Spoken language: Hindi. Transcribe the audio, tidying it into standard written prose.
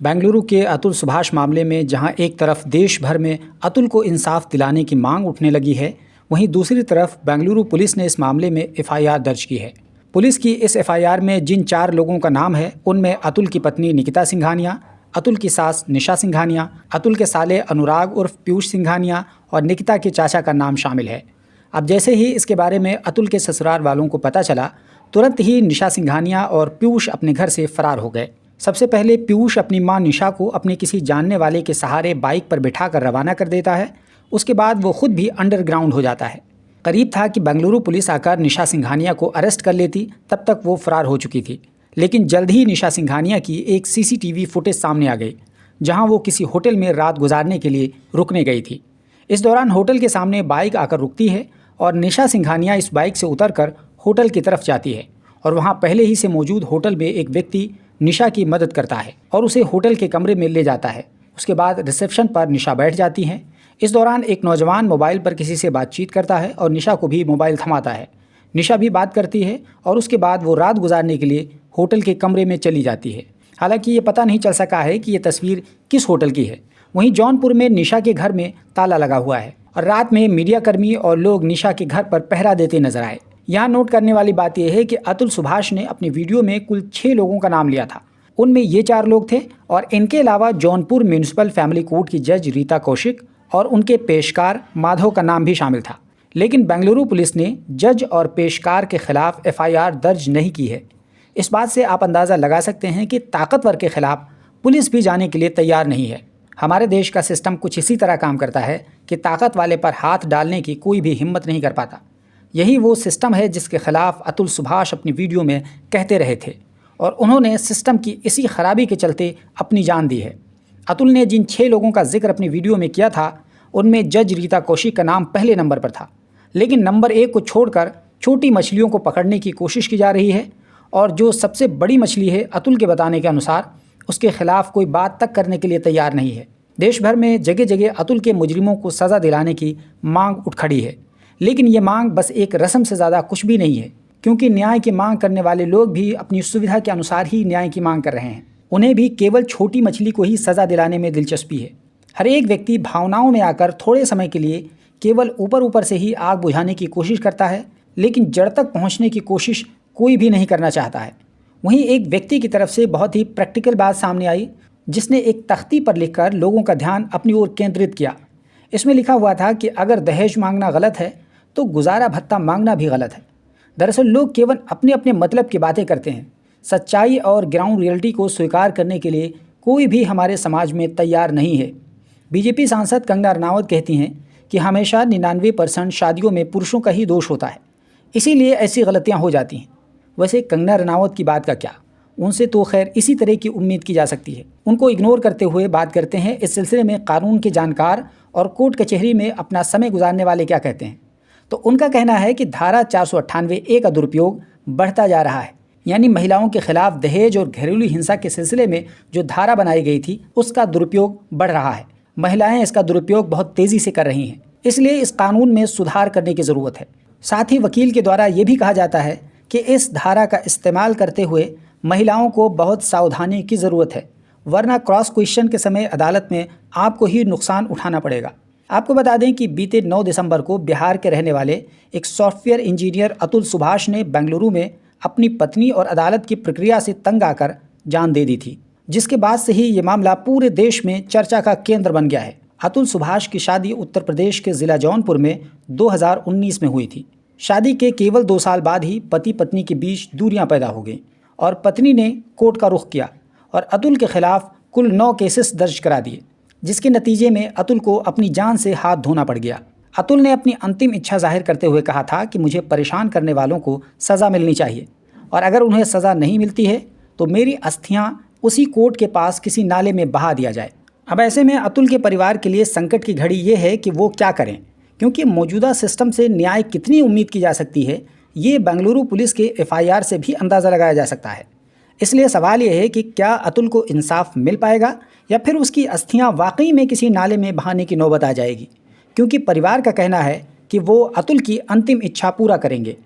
बेंगलुरु के अतुल सुभाष मामले में जहां एक तरफ देश भर में अतुल को इंसाफ दिलाने की मांग उठने लगी है, वहीं दूसरी तरफ बेंगलुरु पुलिस ने इस मामले में एफआईआर दर्ज की है। पुलिस की इस एफआईआर में जिन 4 लोगों का नाम है, उनमें अतुल की पत्नी निकिता सिंघानिया, अतुल की सास निशा सिंघानिया, अतुल के साले अनुराग उर्फ पीयूष सिंघानिया और निकिता के चाचा का नाम शामिल है। अब जैसे ही इसके बारे में अतुल के ससुराल वालों को पता चला, तुरंत ही निशा सिंघानिया और पीयूष अपने घर से फरार हो गए। सबसे पहले पीयूष अपनी मां निशा को अपने किसी जानने वाले के सहारे बाइक पर बिठाकर रवाना कर देता है। उसके बाद वो खुद भी अंडरग्राउंड हो जाता है। करीब था कि बेंगलुरु पुलिस आकर निशा सिंघानिया को अरेस्ट कर लेती, तब तक वो फरार हो चुकी थी। लेकिन जल्द ही निशा सिंघानिया की एक सीसीटीवी फुटेज सामने आ गई, जहां वो किसी होटल में रात गुजारने के लिए रुकने गई थी। इस दौरान होटल के सामने बाइक आकर रुकती है और निशा सिंघानिया इस बाइक से उतरकर होटल की तरफ जाती है और वहां पहले ही से मौजूद होटल में एक व्यक्ति निशा की मदद करता है और उसे होटल के कमरे में ले जाता है। उसके बाद रिसेप्शन पर निशा बैठ जाती हैं। इस दौरान एक नौजवान मोबाइल पर किसी से बातचीत करता है और निशा को भी मोबाइल थमाता है। निशा भी बात करती है और उसके बाद वो रात गुजारने के लिए होटल के कमरे में चली जाती है। हालांकि ये पता नहीं चल सका है कि ये तस्वीर किस होटल की है। वहीं जौनपुर में निशा के घर में ताला लगा हुआ है और रात में मीडियाकर्मी और लोग निशा के घर पर पहरा देते नजर आए। यहाँ नोट करने वाली बात यह है कि अतुल सुभाष ने अपनी वीडियो में कुल 6 लोगों का नाम लिया था। उनमें ये 4 लोग थे और इनके अलावा जौनपुर म्यूनिसिपल फैमिली कोर्ट की जज रीता कौशिक और उनके पेशकार माधव का नाम भी शामिल था। लेकिन बेंगलुरु पुलिस ने जज और पेशकार के खिलाफ एफआईआर दर्ज नहीं की है। इस बात से आप अंदाज़ा लगा सकते हैं कि ताकतवर के खिलाफ पुलिस भी जाने के लिए तैयार नहीं है। हमारे देश का सिस्टम कुछ इसी तरह काम करता है कि ताकत वाले पर हाथ डालने की कोई भी हिम्मत नहीं कर पाता। यही वो सिस्टम है जिसके खिलाफ अतुल सुभाष अपनी वीडियो में कहते रहे थे और उन्होंने सिस्टम की इसी खराबी के चलते अपनी जान दी है। अतुल ने जिन 6 लोगों का जिक्र अपनी वीडियो में किया था, उनमें जज रीता कौशिक का नाम पहले नंबर पर था। लेकिन नंबर 1 को छोड़कर छोटी मछलियों को पकड़ने की कोशिश की जा रही है और जो सबसे बड़ी मछली है, अतुल के बताने के अनुसार, उसके खिलाफ कोई बात तक करने के लिए तैयार नहीं है। देश भर में जगह जगह अतुल के मुजरिमों को सज़ा दिलाने की मांग उठ खड़ी है। लेकिन ये मांग बस एक रस्म से ज़्यादा कुछ भी नहीं है, क्योंकि न्याय की मांग करने वाले लोग भी अपनी सुविधा के अनुसार ही न्याय की मांग कर रहे हैं। उन्हें भी केवल छोटी मछली को ही सज़ा दिलाने में दिलचस्पी है। हर एक व्यक्ति भावनाओं में आकर थोड़े समय के लिए केवल ऊपर ऊपर से ही आग बुझाने की कोशिश करता है, लेकिन जड़ तक पहुँचने की कोशिश कोई भी नहीं करना चाहता है। वहीं एक व्यक्ति की तरफ से बहुत ही प्रैक्टिकल बात सामने आई, जिसने एक तख्ती पर लिखकर लोगों का ध्यान अपनी ओर केंद्रित किया। इसमें लिखा हुआ था कि अगर दहेज मांगना गलत है तो गुजारा भत्ता मांगना भी गलत है। दरअसल लोग केवल अपने अपने मतलब की बातें करते हैं। सच्चाई और ग्राउंड रियलिटी को स्वीकार करने के लिए कोई भी हमारे समाज में तैयार नहीं है। बीजेपी सांसद कंगना रनावत कहती हैं कि हमेशा 99% शादियों में पुरुषों का ही दोष होता है, इसीलिए ऐसी गलतियां हो जाती हैं। वैसे कंगना रनावत की बात का क्या, उनसे तो खैर इसी तरह की उम्मीद की जा सकती है। उनको इग्नोर करते हुए बात करते हैं इस सिलसिले में कानून के जानकार और कोर्ट कचहरी में अपना समय गुजारने वाले क्या कहते हैं। तो उनका कहना है कि धारा 498A का दुरुपयोग बढ़ता जा रहा है। यानी महिलाओं के खिलाफ दहेज और घरेलू हिंसा के सिलसिले में जो धारा बनाई गई थी, उसका दुरुपयोग बढ़ रहा है। महिलाएं इसका दुरुपयोग बहुत तेज़ी से कर रही हैं, इसलिए इस कानून में सुधार करने की ज़रूरत है। साथ ही वकील के द्वारा ये भी कहा जाता है कि इस धारा का इस्तेमाल करते हुए महिलाओं को बहुत सावधानी की ज़रूरत है, वरना क्रॉस क्वेश्चन के समय अदालत में आपको ही नुकसान उठाना पड़ेगा। आपको बता दें कि बीते 9 दिसंबर को बिहार के रहने वाले एक सॉफ्टवेयर इंजीनियर अतुल सुभाष ने बेंगलुरु में अपनी पत्नी और अदालत की प्रक्रिया से तंग आकर जान दे दी थी, जिसके बाद से ही ये मामला पूरे देश में चर्चा का केंद्र बन गया है। अतुल सुभाष की शादी उत्तर प्रदेश के ज़िला जौनपुर में 2019 में हुई थी। शादी के केवल 2 साल बाद ही पति पत्नी के बीच दूरियां पैदा हो गईं और पत्नी ने कोर्ट का रुख किया और अतुल के खिलाफ कुल 9 केसेस दर्ज करा दिए, जिसके नतीजे में अतुल को अपनी जान से हाथ धोना पड़ गया। अतुल ने अपनी अंतिम इच्छा जाहिर करते हुए कहा था कि मुझे परेशान करने वालों को सज़ा मिलनी चाहिए और अगर उन्हें सज़ा नहीं मिलती है तो मेरी अस्थियां उसी कोर्ट के पास किसी नाले में बहा दिया जाए। अब ऐसे में अतुल के परिवार के लिए संकट की घड़ी ये है कि वो क्या करें, क्योंकि मौजूदा सिस्टम से न्याय कितनी उम्मीद की जा सकती है, ये बेंगलुरु पुलिस के एफआईआर से भी अंदाज़ा लगाया जा सकता है। इसलिए सवाल यह है कि क्या अतुल को इंसाफ मिल पाएगा या फिर उसकी अस्थियां वाकई में किसी नाले में बहाने की नौबत आ जाएगी, क्योंकि परिवार का कहना है कि वो अतुल की अंतिम इच्छा पूरा करेंगे।